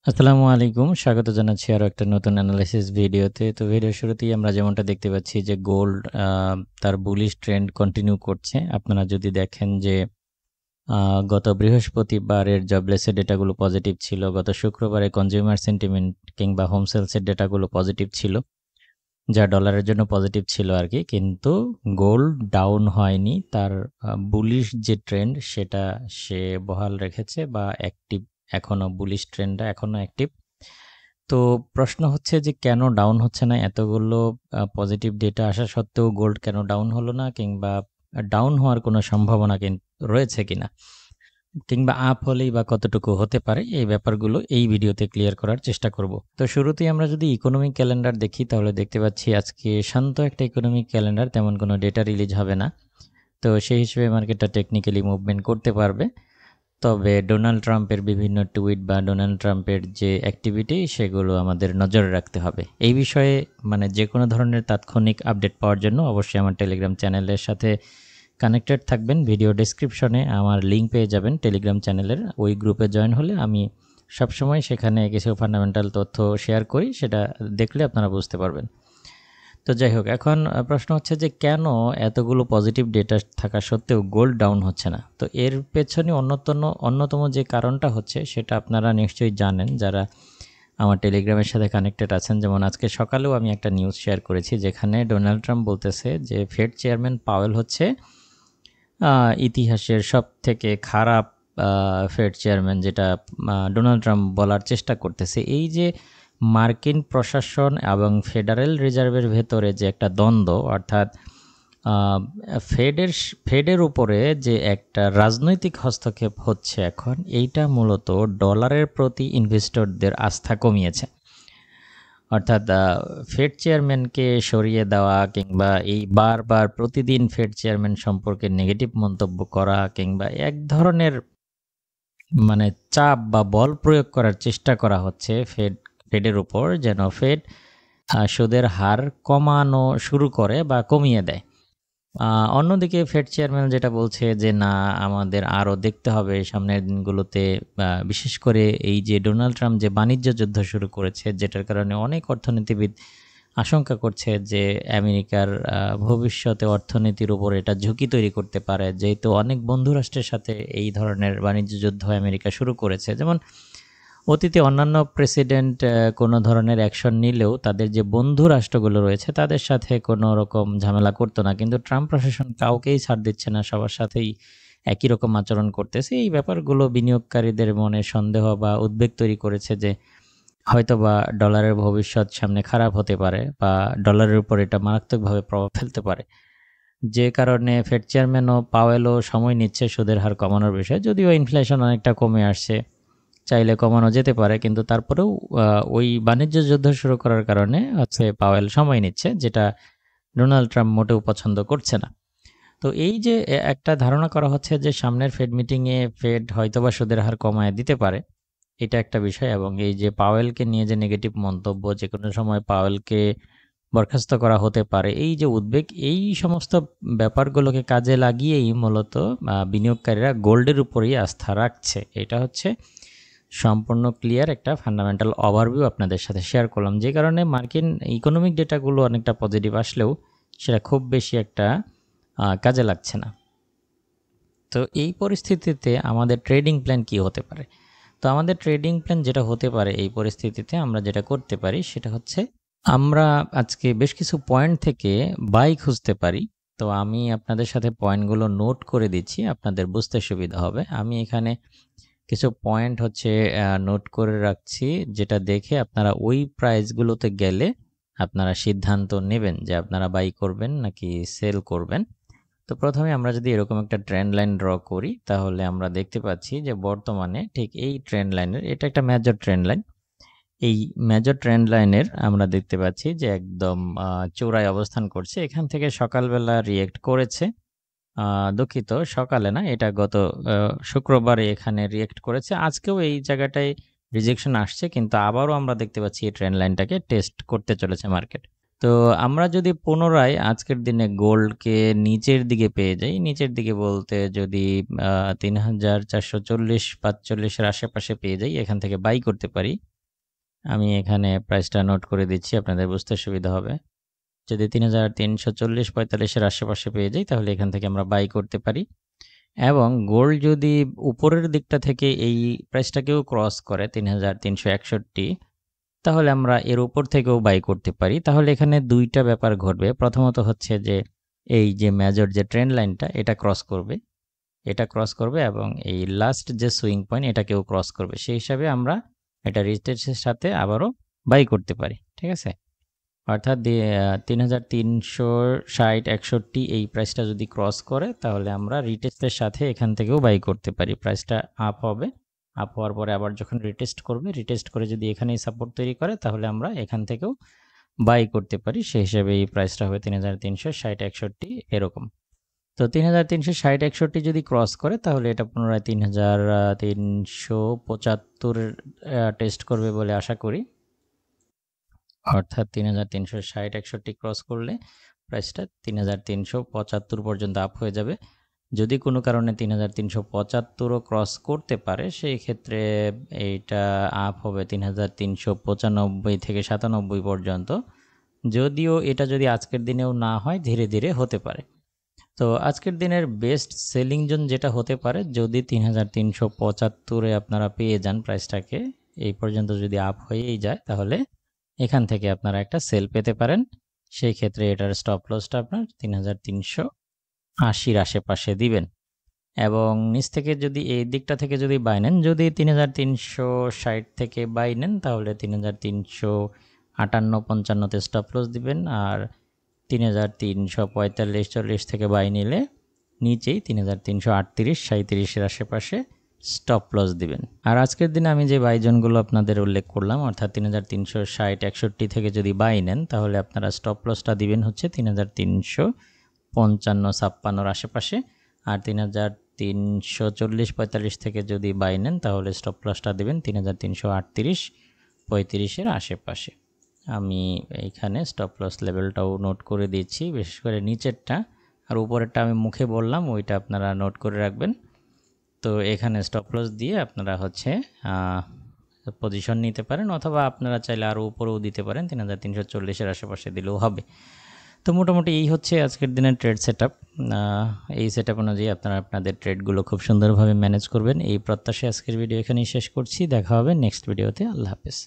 আসসালামু আলাইকুম। স্বাগত জানাচ্ছি আরো একটা নতুন অ্যানালাইসিস ভিডিওতে। তো ভিডিওর শুরুতেই আমরা যেমনটা দেখতে পাচ্ছি যে গোল্ড তার বুলিশ ট্রেন্ড কন্টিনিউ করছে। আপনারা যদি দেখেন যে আ গত বৃহস্পতিবারের জবলেসের ডেটাগুলো পজিটিভ ছিল। গত শুক্রবারে কনজিউমার সেন্টিমেন্ট কিংবা হোম সেলসের ডেটাগুলো পজিটিভ ছিল। যা ডলারের জন্য পজিটিভ ছিল আরকি। কিন্তু গোল্ড ডাউন হয়নি। তার বুলিশ যে ট্রেন্ড সেটা সে বহাল রেখেছে বা অ্যাক্টিভ এখনো বুলিশ ট্রেন্ডটা এখনো অ্যাক্টিভ। তো প্রশ্ন হচ্ছে যে কেন ডাউন হচ্ছে না? এতগুলো পজিটিভ ডেটা আসা সত্ত্বেও গোল্ড কেন ডাউন হলো না? কিংবা ডাউন হওয়ার কোনো সম্ভাবনা রয়েছে কিনা? কিংবা আপ হলেই বা কতটুকু হতে পারে? এই ব্যাপারগুলো এই ভিডিওতে ক্লিয়ার করার চেষ্টা করব। তো শুরুতেই আমরা যদি ইকোনমিক ক্যালেন্ডার দেখি তাহলে দেখতে পাচ্ছি আজকে শান্ত একটা ইকোনমিক ক্যালেন্ডার, তেমন কোনো ডেটা রিলিজ হবে না। তো সেই হিসেবে মার্কেটটা টেকনিক্যালি মুভমেন্ট করতে পারবে। তবে ডোনাল্ড ট্রাম্পের বিভিন্ন টুইট বা ডোনাল্ড ট্রাম্পের যে অ্যাক্টিভিটি সেগুলো আমাদের নজরে রাখতে হবে। এই বিষয়ে যে কোনো ধরনের তাৎক্ষণিক আপডেট পাওয়ার জন্য অবশ্যই আমার টেলিগ্রাম চ্যানেলের সাথে কানেক্টেড থাকবেন। ভিডিও ডেসক্রিপশনে আমার লিঙ্ক পেয়ে যাবেন টেলিগ্রাম চ্যানেলের। ওই গ্রুপে জয়েন হলে আমি সবসময় সেখানে কিছু ফান্ডামেন্টাল তথ্য শেয়ার করি, সেটা দেখলে আপনারা বুঝতে পারবেন। তো যাই হোক, এখন প্রশ্ন হচ্ছে যে কেন এতগুলো পজিটিভ ডেটা থাকা সত্ত্বেও গোল্ড ডাউন হচ্ছে না? তো এর পেছনে অন্যতম যে কারণটা হচ্ছে সেটা আপনারা নিশ্চয়ই জানেন যারা আমার টেলিগ্রামের সাথে কানেক্টেড আছেন। যেমন আজকে সকালেও আমি একটা নিউজ শেয়ার করেছি যেখানে ডোনাল্ড ট্রাম্প বলতেছে যে ফেড চেয়ারম্যান পাওয়েল হচ্ছে ইতিহাসের সবথেকে খারাপ ফেড চেয়ারম্যান, যেটা ডোনাল্ড ট্রাম্প বলার চেষ্টা করতেছে। এই যে মার্কিন প্রশাসন এবং ফেডারেল রিজার্ভের ভেতরে যে একটা দ্বন্দ্ব, অর্থাৎ আহ, ফেডের উপরে যে একটা রাজনৈতিক হস্তক্ষেপ হচ্ছে এখন, এইটা মূলত ডলারের প্রতি ইনভেস্টরদের আস্থা কমিয়েছে। অর্থাৎ ফেড চেয়ারম্যানকে সরিয়ে দেওয়া কিংবা এই বারবার প্রতিদিন ফেড চেয়ারম্যান সম্পর্কে নেগেটিভ মন্তব্য করা কিংবা এক ধরনের চাপ বা বল প্রয়োগ করার চেষ্টা করা হচ্ছে ফেডের উপর, যেন ফেড সুদের হার কমানো শুরু করে বা কমিয়ে দেয়। অন্যদিকে ফেড চেয়ারম্যান যেটা বলছে যে না, আমাদের আরও দেখতে হবে সামনের দিনগুলোতে, বিশেষ করে এই যে ডোনাল্ড ট্রাম্প যে বাণিজ্য যুদ্ধ শুরু করেছে, যেটার কারণে অনেক অর্থনীতিবিদ আশঙ্কা করছে যে আমেরিকার ভবিষ্যতে অর্থনীতির উপর এটা ঝুঁকি তৈরি করতে পারে, যেহেতু অনেক বন্ধু রাষ্ট্রের সাথে এই ধরনের বাণিজ্য যুদ্ধ আমেরিকা শুরু করেছে। যেমন অতীতে অন্যান্য প্রেসিডেন্ট কোনো ধরনের অ্যাকশন নিলেও তাদের যে বন্ধু রাষ্ট্রগুলো রয়েছে তাদের সাথে কোনো রকম ঝামেলা করতো না, কিন্তু ট্রাম্প প্রশাসন কাউকেই ছাড় দিচ্ছে না, সবার সাথেই একই রকম আচরণ করতেছে। এই ব্যাপারগুলো বিনিয়োগকারীদের মনে সন্দেহ বা উদ্বেগ তৈরি করেছে যে হয়তোবা ডলারের ভবিষ্যৎ সামনে খারাপ হতে পারে বা ডলারের উপর এটা মারাত্মকভাবে প্রভাব ফেলতে পারে। যে কারণে ফেড চেয়ারম্যানও পাওয়েলও সময় নিচ্ছে সুদের হার কমানোর বিষয়ে, যদিও ইনফ্লেশন অনেকটা কমে আসছে, চাইলে কমানো যেতে পারে, কিন্তু তারপরেও ওই বাণিজ্য যুদ্ধ শুরু করার কারণে পাওয়েল সময় নিচ্ছে, যেটা ডোনাল্ড ট্রাম্প মোটেও পছন্দ করছে না। তো এই যে একটা ধারণা করা হচ্ছে যে সামনের ফেড মিটিংয়ে ফেড হয়তোবা সুদের হার কমায় দিতে পারে, এটা একটা বিষয়। এবং এই যে পাওয়েলকে নিয়ে যে নেগেটিভ মন্তব্য, যে কোনো সময় পাওয়েলকে বরখাস্ত করা হতে পারে, এই যে উদ্বেগ, এই সমস্ত ব্যাপারগুলোকে কাজে লাগিয়েই মূলত বিনিয়োগকারীরা গোল্ডের উপরেই আস্থা রাখছে। এটা হচ্ছে সম্পূর্ণ ক্লিয়ার একটা ফান্ডামেন্টাল ওভারভিউ আপনাদের সাথে শেয়ার করলাম, যে কারণে মার্কিন ইকোনমিক ডেটাগুলো অনেকটা পজিটিভ আসলেও সেটা খুব বেশি একটা কাজে লাগছে না। তো এই পরিস্থিতিতে আমাদের ট্রেডিং প্ল্যান কি হতে পারে? তো আমাদের ট্রেডিং প্ল্যান যেটা হতে পারে এই পরিস্থিতিতে, আমরা যেটা করতে পারি সেটা হচ্ছে আমরা আজকে বেশ কিছু পয়েন্ট থেকে বাই খুঁজতে পারি। তো আমি আপনাদের সাথে পয়েন্টগুলো নোট করে দিচ্ছি, আপনাদের বুঝতে সুবিধা হবে। আমি এখানে কিছু পয়েন্ট নোট করে রাখছি, যেটা দেখে আপনারা ওই প্রাইসগুলোতে গেলে আপনারা সিদ্ধান্ত নেবেন যে আপনারা বাই করবেন নাকি সেল করবেন। তো প্রথমে আমরা যদি এরকম একটা ট্রেন্ড লাইন ড্র করি তাহলে আমরা দেখতে পাচ্ছি যে বর্তমানে ঠিক এই ট্রেন্ড লাইনের, এটা একটা মেজর ট্রেন্ড লাইন, এই মেজর ট্রেন্ড লাইনের আমরা দেখতে পাচ্ছি যে একদম চূড়ায় অবস্থান করছে। এখান থেকে সকালবেলা রিয়েক্ট করেছে, দুঃখিত সকালে না, এটা গত শুক্রবারে এখানে রিয়েক্ট করেছে। আজকেও এই জায়গাটায় রিজেকশন আসছে, কিন্তু আবারও আমরা দেখতে পাচ্ছি এই ট্রেন্ড লাইনটাকে টেস্ট করতে চলেছে মার্কেট। তো আমরা যদি পুনরায় আজকের দিনে গোল্ডকে নিচের দিকে পেয়ে যাই, নিচের দিকে বলতে যদি 3440-45 আশেপাশে পেয়ে যাই, এখান থেকে বাই করতে পারি। আমি এখানে প্রাইসটা নোট করে দিচ্ছি, আপনাদের বুঝতে সুবিধা হবে। যদি 3340-45 এর আশেপাশে পেয়ে যাই তাহলে এখান থেকে আমরা বাই করতে পারি। এবং গোল্ড যদি উপরের দিকটা থেকে এই প্রাইসটাকেও ক্রস করে 3361, তাহলে আমরা এর উপর থেকেও বাই করতে পারি। তাহলে এখানে দুইটা ব্যাপার ঘটবে। প্রথমত হচ্ছে যে এই যে মেজর যে ট্রেন্ড লাইনটা এটা ক্রস করবে, এবং এই লাস্ট যে সুইং পয়েন্ট এটাকেও ক্রস করবে। সেই হিসাবে আমরা এটা রিটেস্টের সাথে আবারও বাই করতে পারি, ঠিক আছে। অর্থাৎ 3360-61 এই প্রাইসটা যদি ক্রস করে তাহলে আমরা রিটেস্টের সাথে এখান থেকেও বাই করতে পারি। প্রাইসটা আপ হবে, আপ হওয়ার পরে আবার যখন রিটেস্ট করবে, রিটেস্ট করে যদি এখানেই সাপোর্ট তৈরি করে তাহলে আমরা এখান থেকেও বাই করতে পারি। সেই হিসাবে এই প্রাইসটা হবে 3360-61 এরকম। তো 3360-61 যদি ক্রস করে তাহলে এটা পুনরায় 3375 টেস্ট করবে বলে আশা করি। অর্থাৎ 3360-61 ক্রস করলে প্রাইসটা 3375 পর্যন্ত আপ হয়ে যাবে। যদি কোনো কারণে 3375ও ক্রস করতে পারে সেই ক্ষেত্রে এইটা আপ হবে 3395 থেকে 97 পর্যন্ত। যদিও এটা যদি আজকের দিনেও না হয়, ধীরে ধীরে হতে পারে। তো আজকের দিনের বেস্ট সেলিং জোন যেটা হতে পারে, যদি 3375-এ আপনারা পেয়ে যান প্রাইসটাকে, এই পর্যন্ত যদি আপ হয়েই যায় তাহলে এখান থেকে আপনারা একটা সেল পেতে পারেন। সেই ক্ষেত্রে এটার স্টপ লসটা আপনার 3380-র আশেপাশে দিবেন। এবং নিচ থেকে যদি এই দিকটা থেকে যদি বাই নেন, যদি 3360 থেকে বাই নেন তাহলে 3358-55তে স্টপ লস দিবেন। আর 3345-40 থেকে বাই নিলে নিচেই 3338-37-এর আশেপাশে স্টপ লস দিবেন। আর আজকের দিনে আমি যে বাই জোনগুলো আপনাদের উল্লেখ করলাম, অর্থাৎ 3360-61 থেকে যদি বাই নেন তাহলে আপনারা স্টপ লসটা দিবেন হচ্ছে 3355-56-র আশেপাশে। আর 3340-45 থেকে যদি বাই নেন তাহলে স্টপ লসটা দেবেন 3338-35-এর আশেপাশে। আমি এইখানে স্টপ লস লেভেলটাও নোট করে দিচ্ছি, বিশেষ করে নিচেরটা। আর উপরেরটা আমি মুখে বললাম, ওইটা আপনারা নোট করে রাখবেন। তো এখানে স্টপ লস দিয়ে আপনারা হচ্ছে পজিশন নিতে পারেন, অথবা আপনারা চাইলে আরও উপরেও দিতে পারেন, 3340-এর আশেপাশে দিলেও হবে। তো মোটামুটি এই হচ্ছে আজকের দিনের ট্রেড সেটআপ। এই সেটআপ অনুযায়ী আপনারা আপনাদের ট্রেডগুলো খুব সুন্দরভাবে ম্যানেজ করবেন, এই প্রত্যাশায় আজকের ভিডিও এখানেই শেষ করছি। দেখা হবে নেক্সট ভিডিওতে। আল্লাহ হাফেজ।